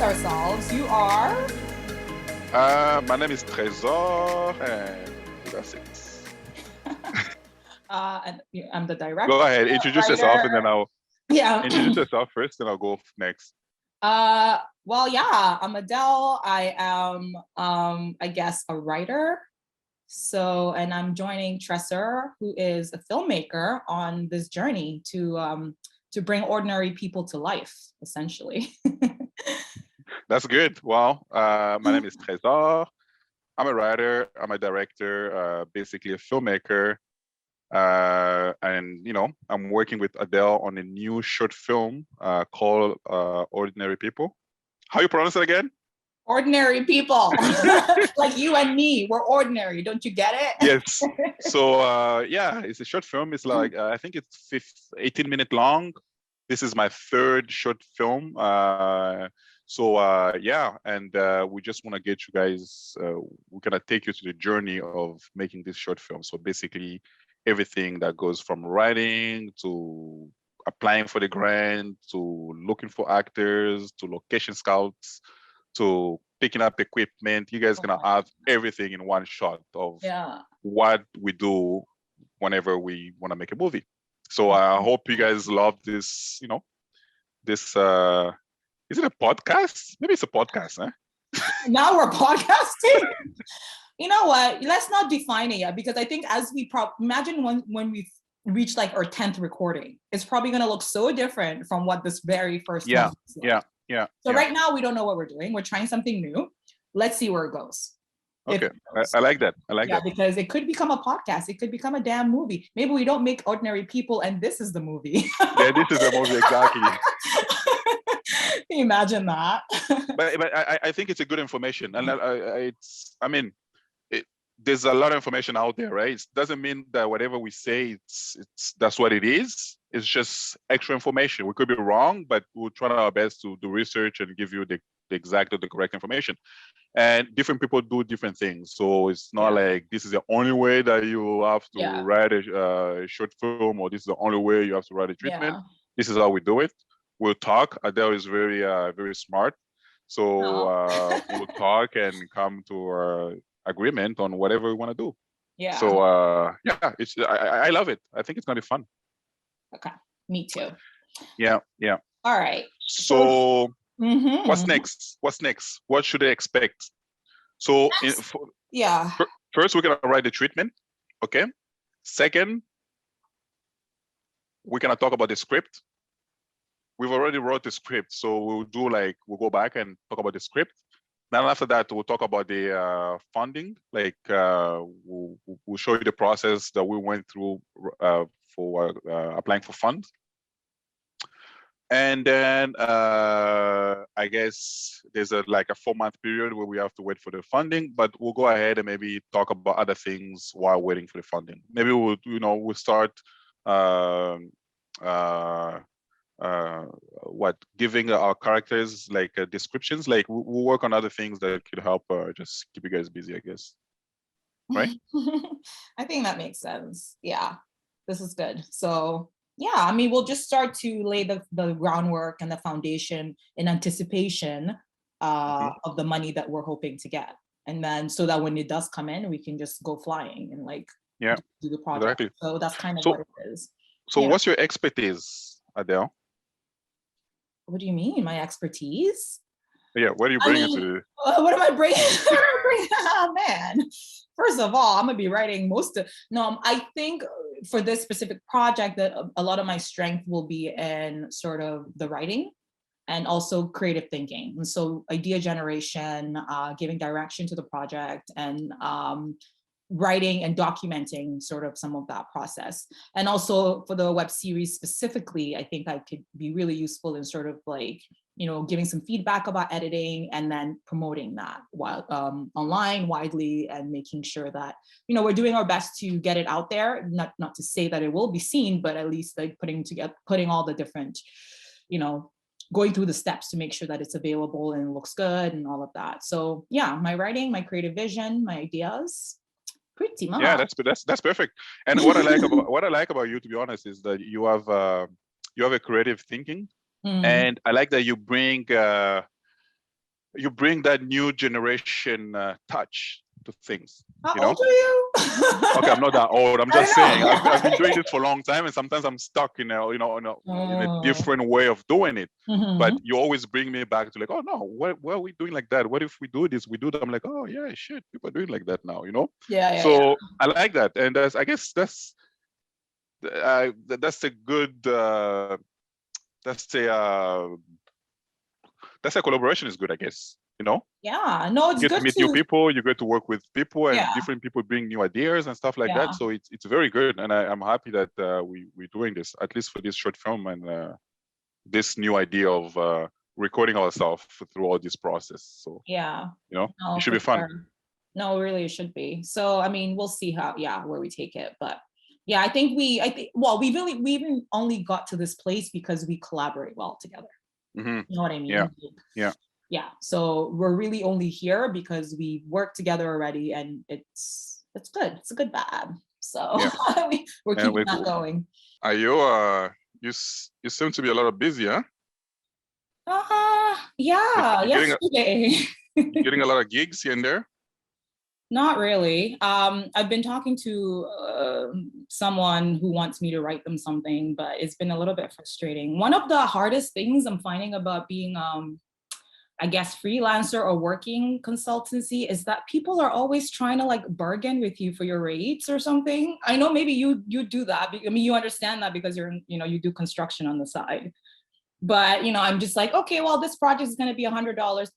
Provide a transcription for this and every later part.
Ourselves. You are? My name is Trésor, and that's it. And I'm the director. Go ahead, introduce yourself, and then I'll introduce yourself first, and I'll go next. Well, yeah, I'm Adel. I am, I guess, a writer. So, and I'm joining Trésor, who is a filmmaker, on this journey to bring ordinary people to life, essentially. That's good. Well, my name is Trésor. I'm a writer. I'm a director. Basically a filmmaker. And I'm working with Adel on a new short film called Ordinary People. How you pronounce it again? Ordinary people. Like you and me, we're ordinary. Don't you get it? Yes. So yeah, it's a short film. It's like I think it's 18-minute long. This is my third short film. Yeah, and we just want to get you guys, we're going to take you to the journey of making this short film. So basically everything that goes from writing to applying for the grant, to looking for actors, to location scouts, to picking up equipment. You guys are going to have everything in one shot of what we do whenever we want to make a movie. So I hope you guys love this, this, is it a podcast? Maybe it's a podcast, huh? Now we're podcasting? You know what? Let's not define it yet, because I think as we imagine when we reach like our 10th recording, it's probably going to look so different from what this very first one was like. So right now we don't know what we're doing. We're trying something new. Let's see where it goes. Okay, I like that. I like that. Because it could become a podcast. It could become a damn movie. Maybe we don't make Ordinary People and this is the movie. Yeah, this is the movie, exactly. Can you imagine that? but I think it's a good information, and there's a lot of information out there, right? It doesn't mean that whatever we say, it's that's what it is. It's just extra information. We could be wrong, but we'll try our best to do research and give you the exact or the correct information. And different people do different things, so it's not like this is the only way that you have to write a short film, or this is the only way you have to write a treatment. This is how we do it. We'll talk. Adele is very very smart, so we'll talk and come to agreement on whatever we want to do. So I love it. I think it's gonna be fun. Okay, me too. Yeah. All right. So what's next? What should they expect? So first we're gonna write the treatment. Okay. Second, we're gonna talk about the script. We've already wrote the script, so we'll go back and talk about the script. Then after that, we'll talk about the funding. Like we'll show you the process that we went through for applying for funds. And then I guess there's a 4-month period where we have to wait for the funding, but we'll go ahead and maybe talk about other things while waiting for the funding. Maybe we'll start giving our characters descriptions. We'll work on other things that could help just keep you guys busy, I guess. Right? I think that makes sense. Yeah, this is good. So yeah, we'll just start to lay the groundwork and the foundation in anticipation of the money that we're hoping to get. And then so that when it does come in, we can just go flying and do the project. Exactly. So that's kind of what it is. So what's your expertise, Adele? What do you mean, my expertise? Yeah, what are you bringing to? What am I bringing? Oh man! First of all, I'm gonna be writing I think for this specific project that a lot of my strength will be in sort of the writing and also creative thinking. And so idea generation, giving direction to the project, and writing and documenting sort of some of that process. And also for the web series specifically, I think I could be really useful in sort of giving some feedback about editing and then promoting that online widely, and making sure that, we're doing our best to get it out there. Not to say that it will be seen, but at least putting all the different, going through the steps to make sure that it's available and looks good and all of that. So yeah, my writing, my creative vision, my ideas, pretty much. Yeah, that's perfect. And what I like about you, to be honest, is that you have a creative thinking, and I like that you bring that new generation touch to things. How You know? old are you? Okay, I'm not that old. I'm just I know. saying I've been doing this for a long time, and sometimes I'm stuck in a different way of doing it. But you always bring me back to like, oh no, what are we doing like that? What if we do this? We do that. I'm like, oh yeah, shit, people are doing like that now, you know? Yeah. So I like that, and I guess that's a good that's a collaboration is good, I guess. You know? Yeah. No, it's You get good to meet new people, you get to work with people, and different people bring new ideas and stuff like that. So it's very good, and I'm happy that we're doing this, at least for this short film, and this new idea of recording ourselves through all this process. So yeah, it should be fun. Sure. No, really, it should be. So I mean, we'll see where we take it, but yeah, I think we even only got to this place because we collaborate well together. You know what I mean? Yeah. So we're really only here because we work together already, and it's good. It's a good vibe. So we're keeping that going. Are you seem to be a lot of busy, huh? Yeah. Yesterday. You're getting a lot of gigs here and there? Not really. I've been talking to someone who wants me to write them something, but it's been a little bit frustrating. One of the hardest things I'm finding about being, I guess, freelancer or working consultancy is that people are always trying to like bargain with you for your rates or something. I know maybe you do that. I mean, you understand that because you do construction on the side. But I'm just like, okay, well, this project is going to be $100.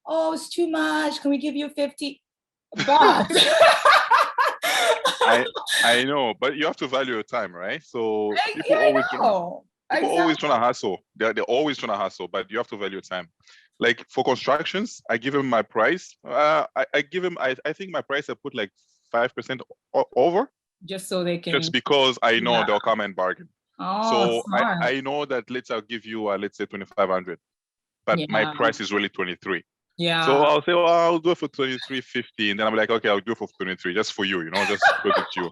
Oh, it's too much. Can we give you 50? But I know, but you have to value your time, right? So people always trying to hustle. They're always trying to hustle, but you have to value your time. Like for constructions, I give him my price. I give him. I think my price I put like 5% over, just so they can. Just because I know they'll come and bargain. Oh, so I know that I'll give you let's say 2,500, but my price is really 23. Yeah. So I'll say, well, I'll do it for 23.50, and then I'm like, okay, I'll do it for 23, just for you, just look at you.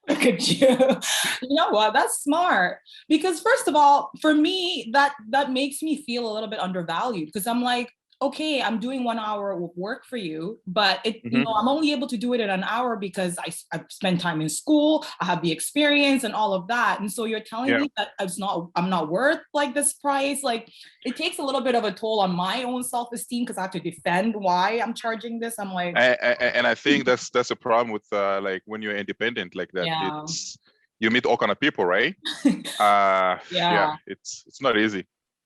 Look at you. You know what? That's smart. Because first of all, for me, that makes me feel a little bit undervalued, because I'm like, okay, I'm doing 1 hour of work for you, but I'm only able to do it in an hour because I spend time in school, I have the experience and all of that. And so you're telling me that I'm not worth like this price. Like it takes a little bit of a toll on my own self-esteem because I have to defend why I'm charging this. I'm like, and I think that's a problem with like when you're independent like that. It's you meet all kind of people, right? It's not easy.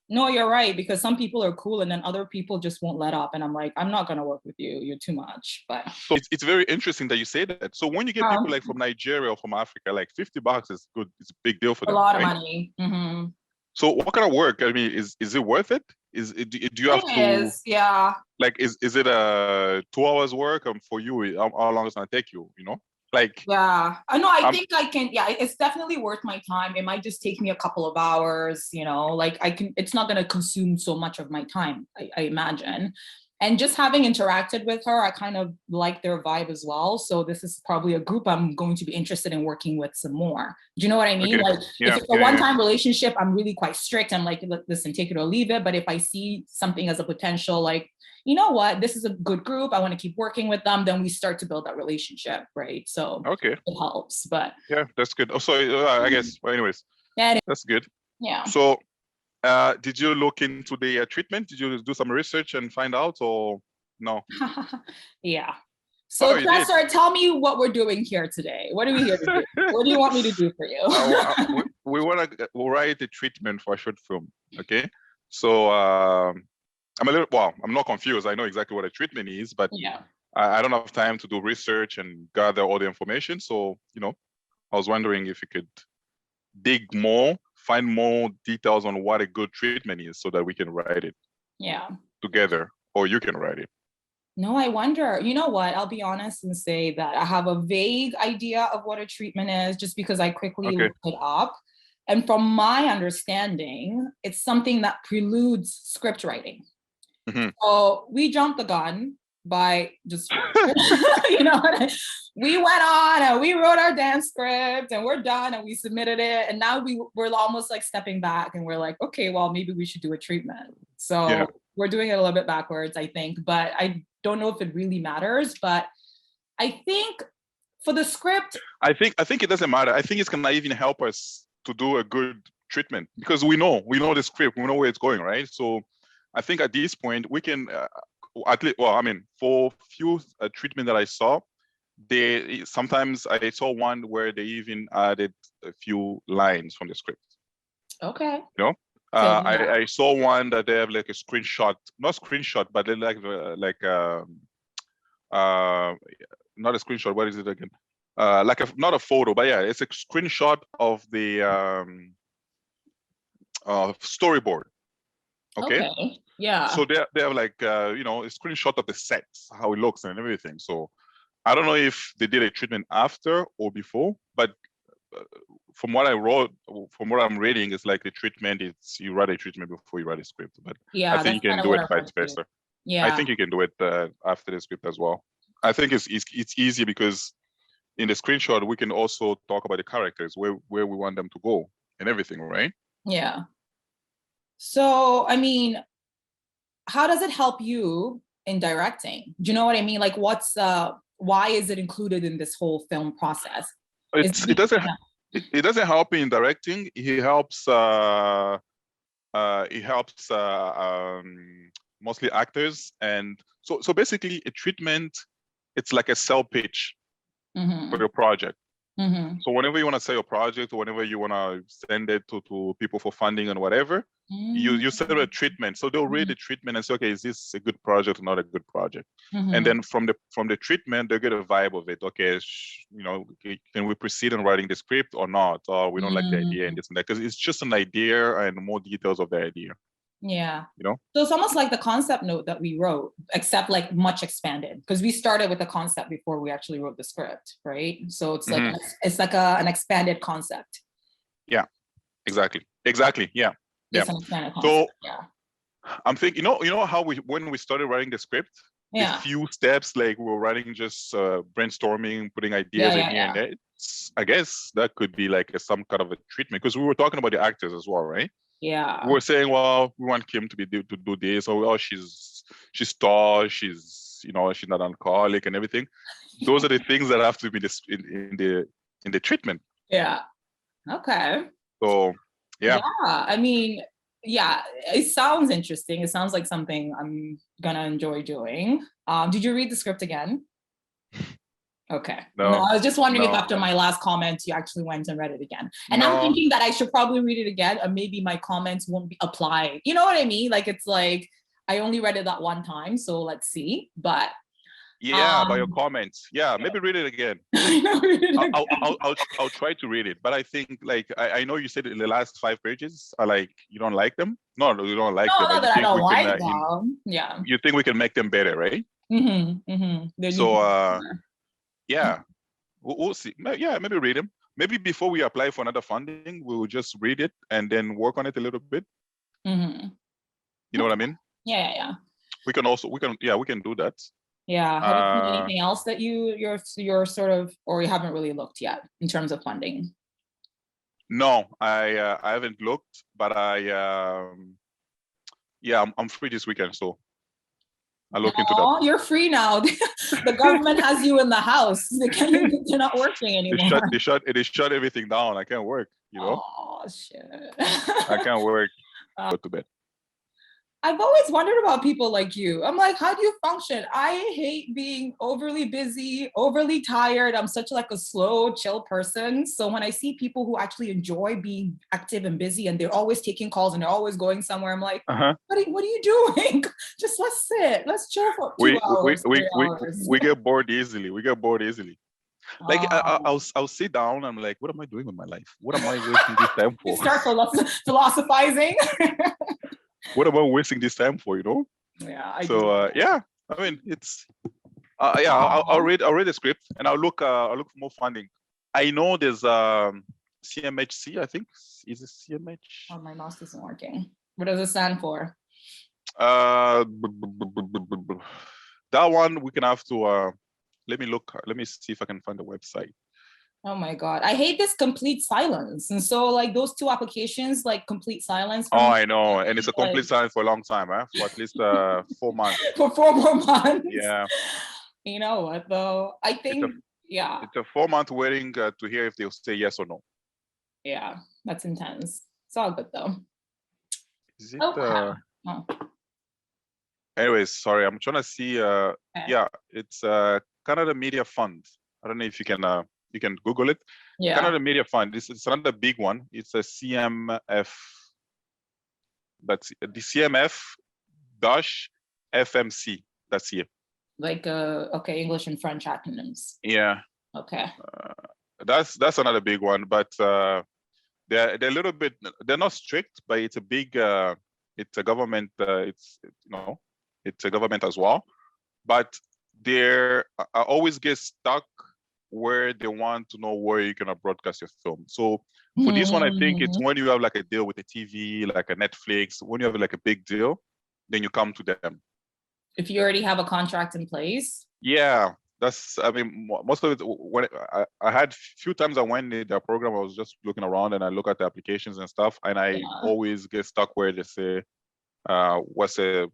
No, you're right, because some people are cool and then other people just won't let up. And I'm like, I'm not going to work with you. You're too much. But so it's very interesting that you say that. So when you get people like from Nigeria or from Africa, like $50 is good. It's a big deal for them. A lot of money. Mm-hmm. So what kind of work? I mean, is it worth it? Do you have to? Yeah. Like, is it a 2 hours work? For you, how long is it gonna take you? Like, yeah, I know. I think I can. Yeah, it's definitely worth my time. It might just take me a couple of hours. Like I can. It's not going to consume so much of my time, I imagine. And just having interacted with her, I kind of like their vibe as well. So this is probably a group I'm going to be interested in working with some more. Do you know what I mean? Okay. Like if it's a one-time relationship, I'm really quite strict. I'm like, listen, take it or leave it. But if I see something as a potential, like, you know what, this is a good group, I want to keep working with them, then we start to build that relationship, right? So it helps. But yeah, that's good. Oh, so I guess, well, anyways, that's good. Yeah. So did you look into the treatment? Did you do some research and find out, or no? Yeah. So Trésor, tell me what we're doing here today. What are we here to do? What do you want me to do for you? We want to write a treatment for a short film. Okay. So I'm not confused. I know exactly what a treatment is, but I don't have time to do research and gather all the information. So, I was wondering if you could dig more, find more details on what a good treatment is so that we can write it together, or you can write it. No, I wonder, you know what, I'll be honest and say that I have a vague idea of what a treatment is just because I quickly looked it up. And from my understanding, it's something that preludes script writing. Mhm. So we jumped the gun by just, you know, we went on and we wrote our dance script and we're done and we submitted it. And now we're almost like stepping back and we're like, okay, well, maybe we should do a treatment. So Yeah. we're doing it a little bit backwards, I think, but I don't know if it really matters. But I think for the script, I think it doesn't matter. I think it's gonna even help us to do a good treatment because we know the script, we know where it's going, right? So I think at this point we can at least, well, I mean, for few treatment that I saw, they sometimes I saw one where they even added a few lines from the script. okay. You know, So, yeah. I saw one that they have like a screenshot, not screenshot, but they like not a screenshot. What is it again? Like not a photo, but yeah, it's a screenshot of the storyboard. Okay. Yeah. So they have like you know, a screenshot of the sets, how it looks and everything. So I don't know if they did a treatment after or before, but from what I wrote, from what I'm reading, it's like the treatment. It's you write a treatment before you write a script, but Yeah, I think you can do it vice versa. Yeah. I think you can do it after the script as well. I think it's easy because in the screenshot we can also talk about the characters, where we want them to go and everything, right? Yeah. So, I mean, how does it help you in directing? Do you know what I mean? Like, why is it included in this whole film process? It doesn't help in directing. It helps mostly actors, and so basically a treatment, it's like a sell pitch for your project. So whenever you want to sell your project or whenever you want to send it to people for funding and whatever, you send a treatment. So they'll read the treatment and say, okay, is this a good project or not a good project? And then from the treatment, they'll get a vibe of it. Okay, you know, can we proceed in writing the script or not? Or we don't like the idea and this and that, because it's just an idea and more details of the idea. Yeah. You know? So it's almost like the concept note that we wrote, except like much expanded, because we started with the concept before we actually wrote the script, right? So it's like an expanded concept. Yeah, exactly. Yeah. It's an expanded concept. So yeah. I'm thinking, you know how when we started writing the script, a few steps, like we were writing, just brainstorming, putting ideas in here and there. I guess that could be like some kind of a treatment, because we were talking about the actors as well, right? Yeah. We were saying, well, we want Kim to do this, or well, she's tall, she's, you know, she's not alcoholic and everything. Those are the things that have to be in the treatment. Yeah. Okay. So yeah. I mean, yeah, it sounds interesting. It sounds like something I'm gonna enjoy doing. Did you read the script again? Okay. No, I was just wondering if after my last comment, you actually went and read it again. And I'm thinking that I should probably read it again, and maybe my comments won't apply. You know what I mean? Like, it's like, I only read it that one time, so let's see. But yeah, by your comments, maybe read it again. I'll try to read it, but I think, like, I know you said in the last 5 pages, like, you don't like them. No, you don't like them. Not that I don't like them. Yeah. You think we can make them better, right? So yeah, we'll see. Yeah, maybe read them. Maybe before we apply for another funding, we will just read it and then work on it a little bit. You know what I mean? Yeah. We can do that. Yeah. Have you seen anything else that you're sort of, or you haven't really looked yet in terms of funding? No, I haven't looked, but I'm free this weekend, so I'll look into that. You're free now. The government has you in the house. They're not working anymore. They shut everything down. I can't work, you know? Oh, shit. I can't work. Go to bed. I've always wondered about people like you. I'm like, how do you function? I hate being overly busy, overly tired. I'm such like a slow, chill person. So when I see people who actually enjoy being active and busy, and they're always taking calls and they're always going somewhere, I'm like, what are you doing? Just let's sit, let's chill for 2 hours. We get bored easily. Like I'll sit down. I'm like, what am I doing with my life? What am I wasting this time for? You start philosophizing. What am I wasting this time for? You know? Yeah. I mean, it's I'll read the script and I'll look for more funding. I know there's CMHC, I think. Is it CMH? Oh, my mouse isn't working. What does it stand for? That one we can have to. Let me see if I can find the website. Oh my God, I hate this complete silence. And so like those two applications, like complete silence. Oh, I know. And it's a complete silence for a long time, huh? For at least 4 months. For 4 more months. Yeah. You know what though? I think, yeah. It's a 4-month waiting to hear if they'll say yes or no. Yeah, that's intense. It's all good though. Is it Anyways, sorry, I'm trying to see yeah, it's Canada Media Fund. I don't know if you can Google it. Yeah. Canada Media Fund. It's another big one. It's a CMF. That's the CMF dash FMC. That's here. Like okay, English and French acronyms. Yeah. Okay. That's another big one, but they're a little bit. They're not strict, but it's a big. It's a government. It's a government as well, but I always get stuck where they want to know where you're gonna broadcast your film. So for this one, I think it's when you have like a deal with a TV, like a Netflix. When you have like a big deal, then you come to them. If you already have a contract in place. Yeah, I mean, most of it. When I had few times I went in their program, I was just looking around and I look at the applications and stuff, and I always get stuck where they say, what's the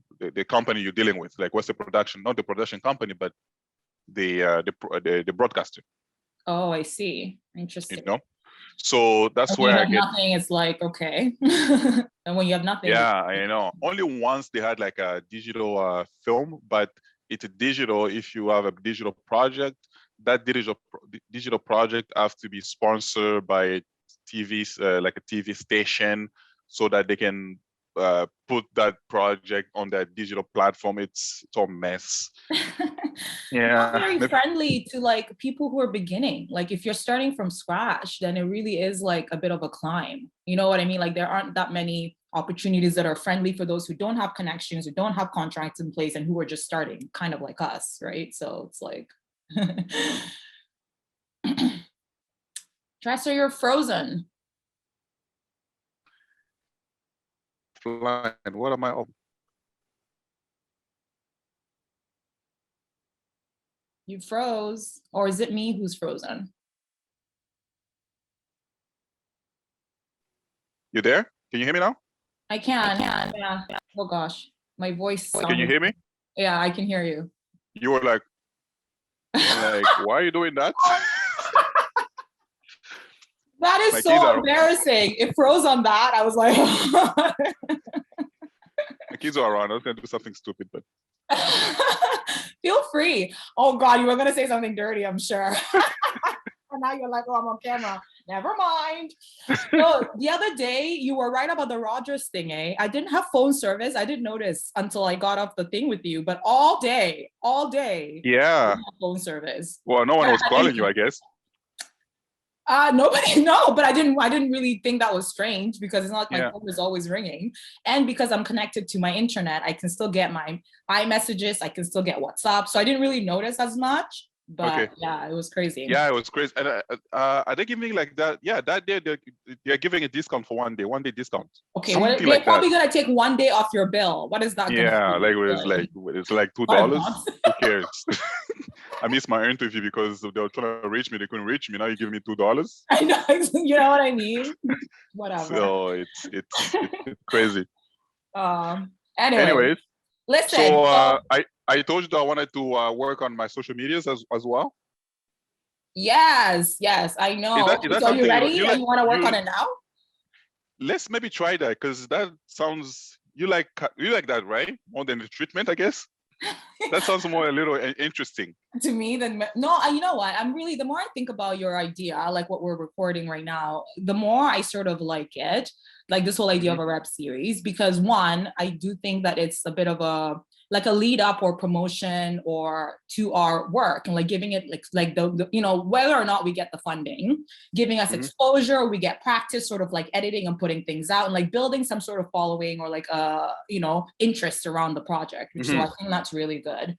company you're dealing with? Like, what's the production? Not the production company, but the broadcaster. Oh, I see. Interesting. You know, so that's where I get nothing. It's like okay, and when you have nothing. Yeah, I know. Only once they had like a digital film, but it's a digital. If you have a digital project, that digital project have to be sponsored by TVs, like a TV station, so that they can put that project on that digital platform. It's a mess. Yeah, not very friendly to like people who are beginning. Like if you're starting from scratch, then it really is like a bit of a climb. You know what I mean? Like there aren't that many opportunities that are friendly for those who don't have connections, who don't have contracts in place, and who are just starting, kind of like us, right? So it's like Trésor, you're frozen. Fine. What am I? You froze, or is it me who's frozen? You there? Can you hear me now? I can. Yeah. Oh gosh, my voice. Can you hear me? Yeah, I can hear you. You were like, why are you doing that? That is so embarrassing. It froze on that. I was like, my kids are around. I was gonna do something stupid, but feel free. Oh God, you were gonna say something dirty, I'm sure. And now you're like, oh, I'm on camera. Never mind. So the other day, you were right about the Rogers thing, eh? I didn't have phone service. I didn't notice until I got off the thing with you, but all day. Yeah. Phone service. Well, no one was calling you, I guess. Nobody, no, but I didn't really think that was strange because it's not like my phone is always ringing. And because I'm connected to my internet, I can still get my iMessages, I can still get WhatsApp. So I didn't really notice as much, but yeah, it was crazy. Yeah, it was crazy. And are they giving like that? Yeah, that day they're giving a discount for one day discount. Okay, well, they're like probably gonna take 1 day off your bill. What is that? Yeah, it's like $2. Who cares? I missed my interview because they were trying to reach me. They couldn't reach me. Now you give me $2. I know, you know what I mean? Whatever. So it's crazy. Anyways, listen. So I told you that I wanted to work on my social medias as well. Yes, I know. Is that so are you ready? You want to work on it now? Let's maybe try that because that sounds you like that, right? More than the treatment, I guess. That sounds more a little interesting to me than no. You know what? I'm really, the more I think about your idea, like what we're recording right now, the more I sort of like it, like this whole idea of a rep series, because one, I do think that it's a bit of a like a lead up or promotion or to our work, and like giving it like the you know, whether or not we get the funding, giving us exposure, we get practice sort of like editing and putting things out and like building some sort of following or like you know, interest around the project, which so I think that's really good.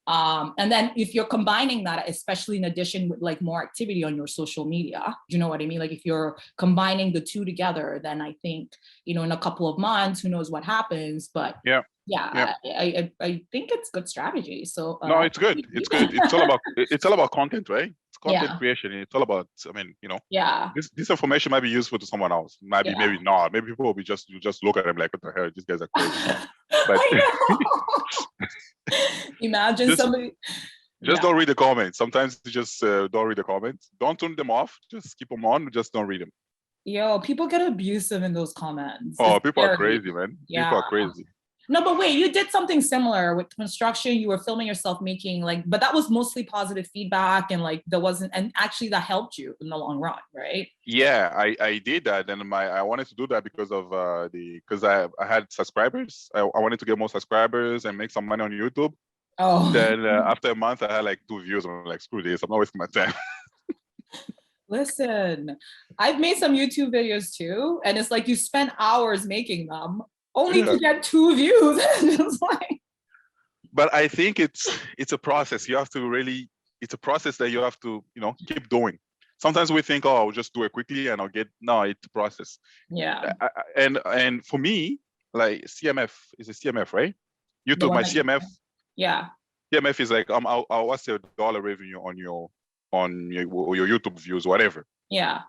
And then if you're combining that, especially in addition with like more activity on your social media, you know what I mean? Like if you're combining the two together, then I think, you know, in a couple of months, who knows what happens, but yeah, I think it's good strategy. So no, it's good. It's good. It's all about content, right? It's content creation. It's all about, I mean, you know, this information might be useful to someone else. Maybe not. Maybe people will be just, you just look at them like, what the hell, these guys are crazy. But imagine somebody just don't read the comments. Sometimes you just don't read the comments. Don't turn them off. Just keep them on. Just don't read them. Yo, people get abusive in those comments. Oh, people are crazy, man. People are crazy. No, but wait, you did something similar with construction. You were filming yourself making like, but that was mostly positive feedback and like there wasn't, and actually that helped you in the long run, right? Yeah, I did that, and I wanted to do that because of because I had subscribers. I wanted to get more subscribers and make some money on YouTube. Oh. Then after a month, I had like 2 views. I'm like, screw this. I'm not wasting my time. Listen, I've made some YouTube videos too, and it's like you spend hours making them only to get 2 views. It's like... But I think it's a process. You have to really, it's a process that you have to, you know, keep doing. Sometimes we think, oh, I'll just do it quickly and I'll get, no, it's a process. Yeah. And for me, like CMF is a CMF, right? YouTube, my CMF. Yeah. CMF is like, I'll what's your dollar revenue on your YouTube views, whatever. Yeah.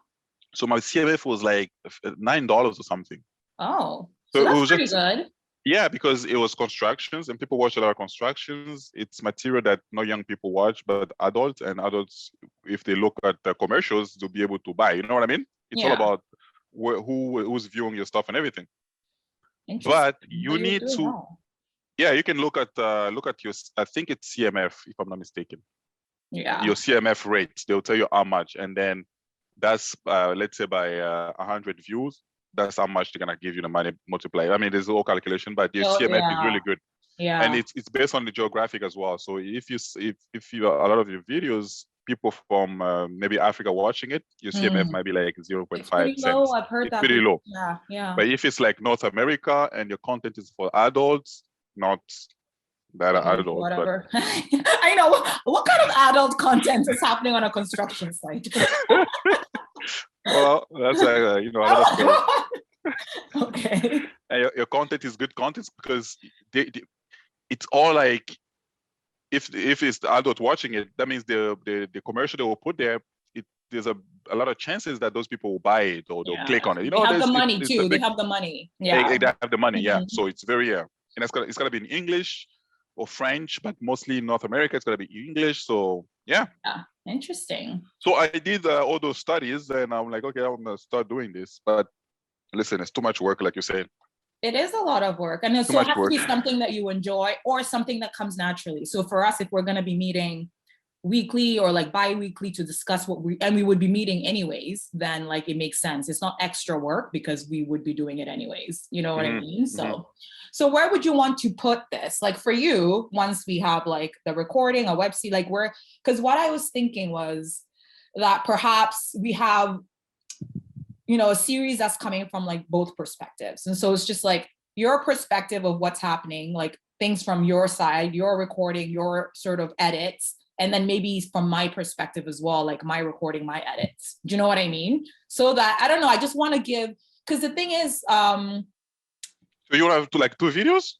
So my CMF was like $9 or something. Oh, so that's it was pretty just good. Yeah, because it was constructions and people watch a lot of constructions. It's material that no young people watch, but adults, if they look at the commercials, they'll be able to buy. You know what I mean? It's all about who's viewing your stuff and everything. But you need to, you can look at your, I think it's CMF, if I'm not mistaken. Yeah. Your CMF rates, they'll tell you how much. And then that's, let's say by 100 views, that's how much they're gonna give you the money multiplied. I mean, there's no calculation, but your CMF is really good. Yeah. And it's based on the geographic as well. So if you a lot of your videos, people from maybe Africa watching it, your CMF might be like 0.5 it's pretty cents. low. I've heard that. Pretty low. Yeah, yeah. But if it's like North America and your content is for adults, not that adult, whatever. I know what kind of adult content is happening on a construction site. Well, that's like another story. Okay. And your content is good content because it's all like, if it's the adult watching it, that means the commercial they will put there, there's a lot of chances that those people will buy it or they'll click on it. You know, they have the money too. They have the money. Yeah. They have the money. Yeah. So it's very and it's gotta be in English or French, but mostly in North America it's gotta be English. So yeah. Interesting. So I did all those studies and I'm like, okay, I'm gonna start doing this. But listen, it's too much work, like you said. It is a lot of work. And it has to be something that you enjoy or something that comes naturally. So for us, if we're gonna be meeting weekly or like bi-weekly to discuss we would be meeting anyways, then like it makes sense. It's not extra work because we would be doing it anyways. You know what I mean? So where would you want to put this? Like for you, once we have like the recording, a website, like because what I was thinking was that perhaps we have, a series that's coming from like both perspectives. And so it's just like your perspective of what's happening, like things from your side, your recording, your sort of edits, and then maybe from my perspective as well, like my recording, my edits. Do you know what I mean? So that, I don't know, I just want to give, because the thing is... So you want to like 2 videos?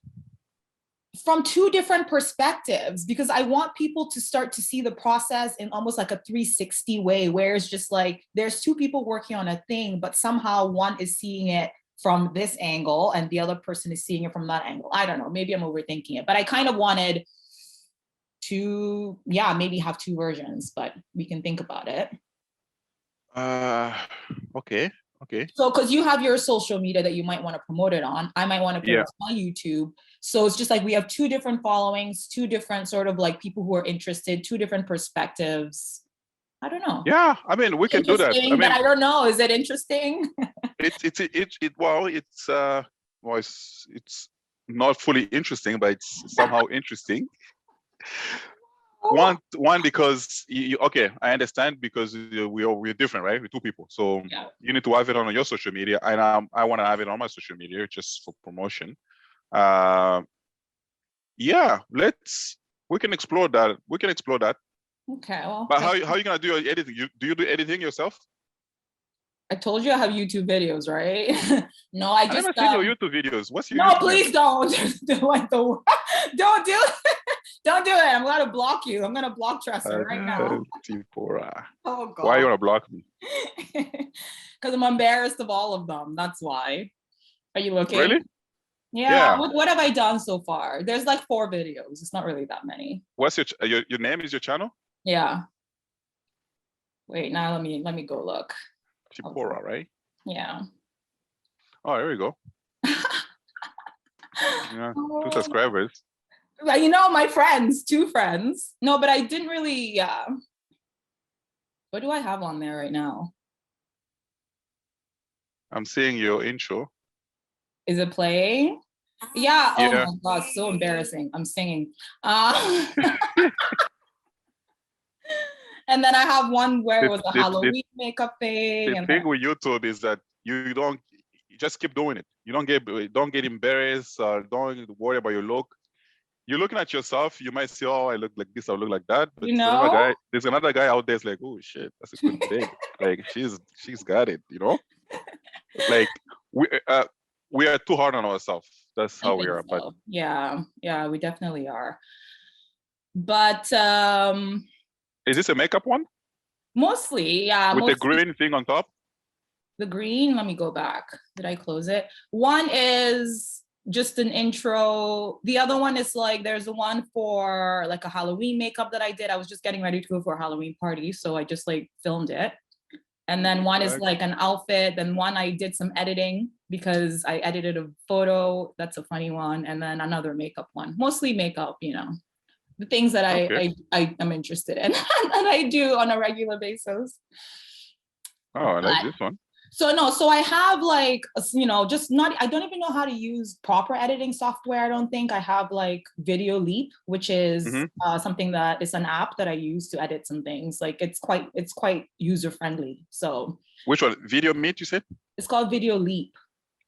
From 2 different perspectives, because I want people to start to see the process in almost like a 360 way, where it's just like, there's 2 people working on a thing, but somehow one is seeing it from this angle and the other person is seeing it from that angle. I don't know, maybe I'm overthinking it, but I kind of wanted to, maybe have 2 versions, but we can think about it. Okay. So, because you have your social media that you might want to promote it on, I might want to put it on YouTube. So it's just like we have 2 different followings, 2 different sort of like people who are interested, 2 different perspectives. I don't know. Yeah, I mean, we can do that. But I don't know. Is it interesting? It's not fully interesting, but it's somehow interesting. One because okay, I understand because we're different, right? We're two people, so you need to have it on your social media, and I want to have it on my social media just for promotion. Yeah, we can explore that. Okay, well. But how are you gonna do your editing? Do you do editing yourself? I told you I have YouTube videos, right? No, I just never seen your YouTube videos. What's your no, YouTube please name? don't. Don't do it. Don't do it. I'm gonna block you. I'm gonna block Trésor right now. Oh God. Why you wanna block me? Because I'm embarrassed of all of them. That's why. Are you looking? Really? Yeah. What have I done so far? There's like 4 videos. It's not really that many. What's your name? Is your channel? Yeah. Wait, now let me go look. Chipora, right? Yeah. Oh, there we go. Yeah, 2 subscribers. You know, my friends, 2 friends. No, but I didn't really, yeah. What do I have on there right now? I'm seeing your intro. Is it playing? Yeah. Oh my God, so embarrassing. I'm singing. And then I have one where it was a Halloween makeup thing. The thing with YouTube is that you just keep doing it. You don't get embarrassed or don't worry about your look. You're looking at yourself, you might say, oh, I look like this, I look like that. But there's another guy out there that's like, oh shit, that's a good thing. Like she's got it, you know? Like we are too hard on ourselves. That's how we are. So. But yeah, we definitely are. But is this a makeup one? Mostly, yeah. With the green thing on top? The green, let me go back. Did I close it? One is just an intro. The other one is like, there's one for like a Halloween makeup that I did. I was just getting ready to go for a Halloween party, so I just like filmed it. And then one is like an outfit. Then one I did some editing because I edited a photo. That's a funny one. And then another makeup one. Mostly makeup, you know, the things that I am interested in and I do on a regular basis. Oh, I like this one. So I have like, you know, I don't even know how to use proper editing software. I don't think I have like Video Leap, which is something that is an app that I use to edit some things. Like it's quite user friendly. So which one? Video Meet, you said? It's called Video Leap.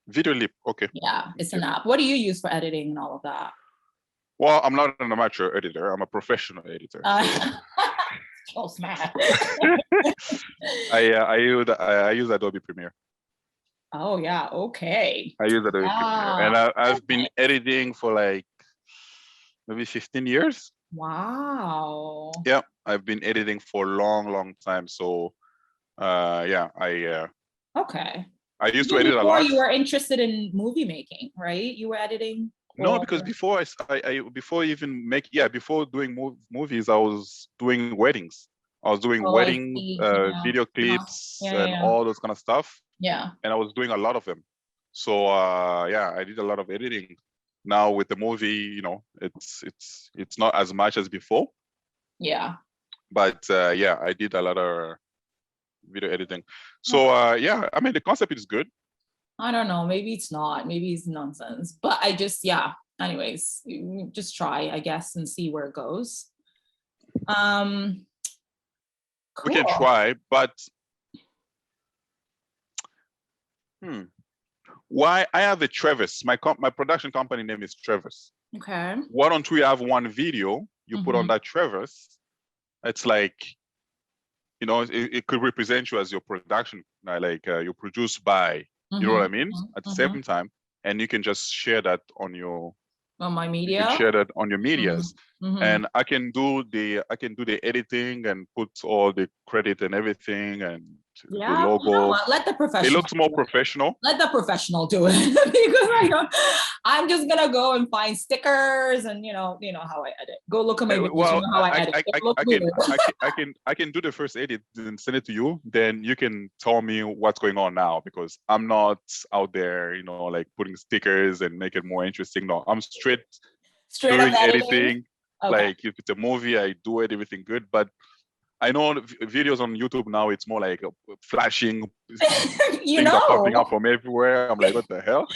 Video Leap, okay. Yeah, it's an app. What do you use for editing and all of that? Well, I'm not an amateur editor. I'm a professional editor. Oh, smart. I use Adobe Premiere. Oh yeah, okay. I use Adobe Premiere, and I've been editing for like maybe 15 years. Wow. Yeah, I've been editing for a long time. So, okay. I used to edit a lot. You were interested in movie making, right? You were editing. No, because before before doing movies, I was doing weddings. I was doing wedding video clips and all those kind of stuff. Yeah. And I was doing a lot of them. So I did a lot of editing. Now with the movie, you know, it's not as much as before. Yeah. But I did a lot of video editing. So I mean the concept is good. I don't know, maybe it's not, maybe it's nonsense, but I just, anyways, just try, I guess, and see where it goes. Cool. We can try, but why? I have a Travis, my production company name is Travis. Okay. Why don't we have one video you put on that Travis? It's like, you know, it could represent you as your production, like you're produced by, you know what I mean? At the same time, and you can just share that on my media. You can share that on your medias, and I can do the editing and put all the credit and everything and the logo. You know what? Let the professional. It looks more professional. Let the professional do it because I'm just gonna go and find stickers and you know how I edit. Go look at my videos. Well, you know how I edit. I can do the first edit and send it to you. Then you can tell me what's going on now because I'm not out there, you know, like putting stickers and make it more interesting. No, I'm straight doing editing. Okay. Like if it's a movie, I do it, everything good. But I know videos on YouTube now, it's more like flashing, things are popping up from everywhere. I'm like, what the hell?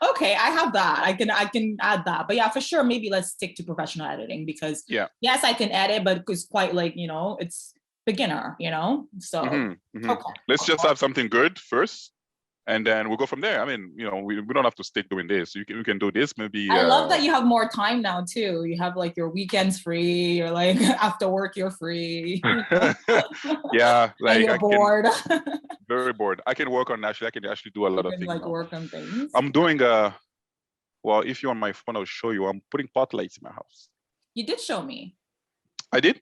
Okay, I have that. I can add that. But yeah, for sure, maybe let's stick to professional editing because Yeah. yes, I can edit, but it's quite like, it's beginner, So okay. Let's just Cool. have something good first, and then we'll go from there. I mean, we don't have to stick doing this. We can do this maybe. I love that you have more time now too. You have like your weekends free. You're like after work, you're free. Yeah, And like you're I can bored. very bored. I can work on actually. I can actually do a You lot of can things like now. work on things. I'm doing well, if you're on my phone, I'll show you. I'm putting spotlights in my house. You did show me. I did.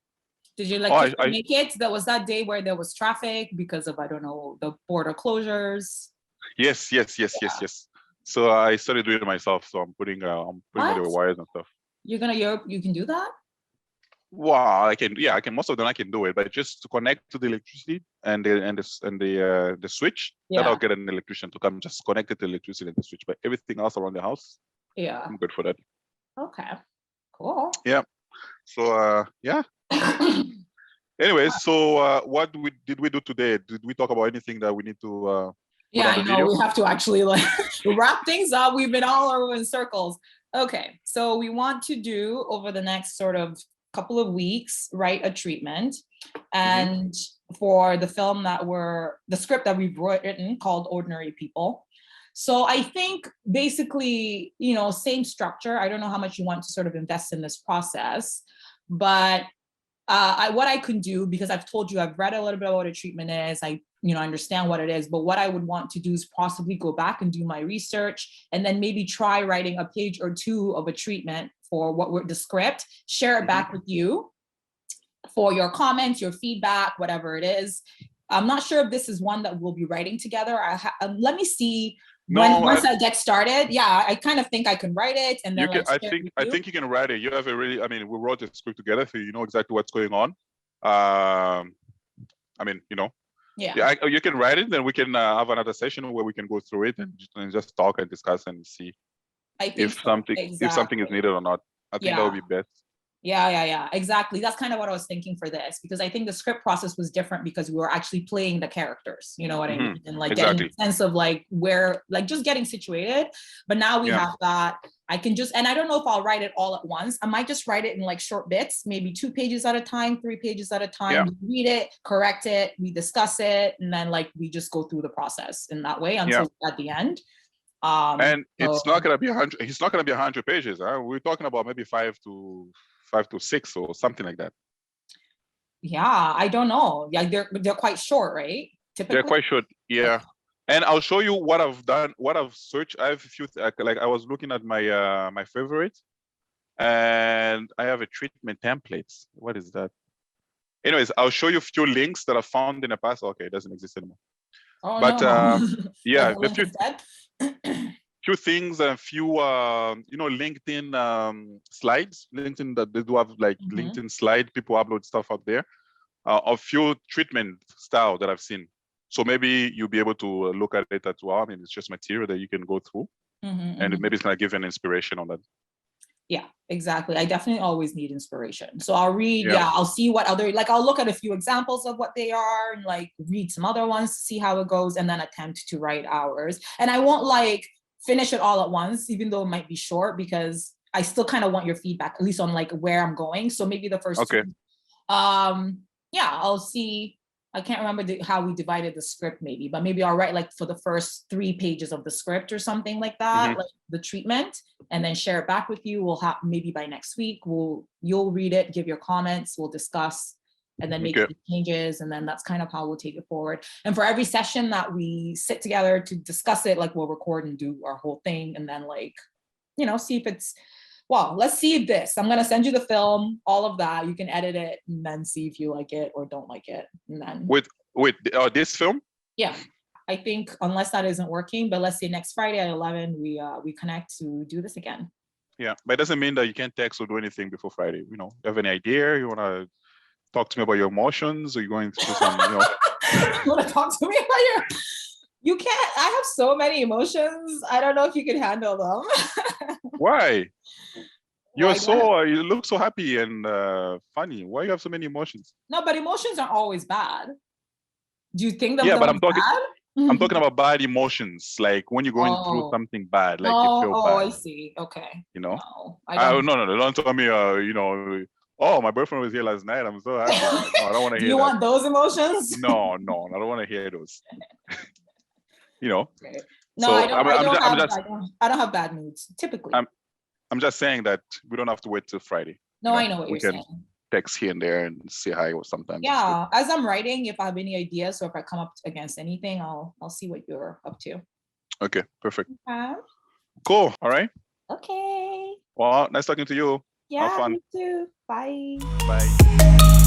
Did you like Oh, make it? That was that day where there was traffic because of, I don't know, the border closures. Yes. So I started doing it myself. So I'm putting all What? the wires and stuff. You can do that? Wow, I can. Yeah, I can. Most of them I can do it, but just to connect to the electricity and the switch, that I'll get an electrician to come just connect it to the electricity and the switch. But everything else around the house, yeah, I'm good for that. Okay, cool. Yeah. So yeah. Anyways, so what did we do today? Did we talk about anything that we need to yeah, I know we have to actually like wrap things up. We've been all over in circles. Okay, so we want to do over the next sort of couple of weeks, write a treatment. And for the film the script that we've written called Ordinary People. So I think basically, same structure. I don't know how much you want to sort of invest in this process, but what I can do, because I've told you, I've read a little bit about what a treatment is. I understand what it is, but what I would want to do is possibly go back and do my research and then maybe try writing a page or two of a treatment for the script, share it back with you for your comments, your feedback, whatever it is. I'm not sure if this is one that we'll be writing together. Let me see. Once I get started, I kind of think I can write it, and then I think you can write it. You have we wrote the script together, so you know exactly what's going on. You can write it, then we can have another session where we can go through it and just talk and discuss and see if something is needed or not. I think that would be best. Yeah, exactly. That's kind of what I was thinking for this, because I think the script process was different because we were actually playing the characters, you know what I mean? And like getting a sense of like where, like just getting situated. But now we have that. I can and I don't know if I'll write it all at once. I might just write it in like short bits, maybe 2 pages at a time, 3 pages at a time. We read it, correct it, we discuss it, and then like we just go through the process in that way until at the end. And it's not gonna be 100. It's not gonna be 100 pages. We're talking about maybe 5 to 6 or something like that. Yeah, I don't know. Yeah, they're quite short, right? Typically, they're quite short. Yeah, and I'll show you what I've done, what I've searched. I have a few. Like I was looking at my my favorites, and I have a treatment templates. What is that? Anyways, I'll show you a few links that I found in the past. Okay, it doesn't exist anymore. Oh, but no. yeah, few things and few LinkedIn slides. LinkedIn, that they do have like LinkedIn slide. People upload stuff out there. A few treatment style that I've seen. So maybe you'll be able to look at it as well. I mean, it's just material that you can go through, and maybe it's gonna give you an inspiration on that. Yeah, exactly. I definitely always need inspiration. So I'll read, I'll see what other, like I'll look at a few examples of what they are and like read some other ones to see how it goes and then attempt to write ours. And I won't like finish it all at once, even though it might be short, because I still kind of want your feedback, at least on like where I'm going. So maybe the first two, I'll see. I can't remember how we divided the script maybe, but maybe I'll write like for the first 3 pages of the script or something like that, like the treatment, and then share it back with you. We'll have maybe by next week, you'll read it, give your comments, we'll discuss, and then make changes. And then that's kind of how we'll take it forward. And for every session that we sit together to discuss it, like we'll record and do our whole thing. And then like, see if it's, let's see this. I'm going to send you the film, all of that. You can edit it and then see if you like it or don't like it. And then with this film? Yeah, I think unless that isn't working, but let's say next Friday at 11, we connect to do this again. Yeah, but it doesn't mean that you can't text or do anything before Friday. You have any idea? You want to talk to me about your emotions? Or you going through some, You want to talk to me about you can't. I have so many emotions. I don't know if you can handle them. Why? You look so happy and funny. Why you have so many emotions? No, but emotions are always bad. Do you think that but I'm talking. bad? I'm talking about bad emotions, like when you're going through Oh, something bad, like you feel I bad, see. Okay. you know? No, I don't. No, don't tell me, oh, my boyfriend was here last night. I'm so happy. Like, no, I don't want to Do hear you that. want those emotions? No, I don't want to hear those. You know? Okay. No, So I don't have bad moods typically. I'm just saying that we don't have to wait till Friday. No, I know what we you're can saying. text here and there and say hi, or sometimes. Yeah, as I'm writing, if I have any ideas or if I come up against anything, I'll see what you're up to. Okay, perfect. Okay. Cool. All right. Okay. Well, nice talking to you. Yeah, Have fun. you too. Bye. Bye.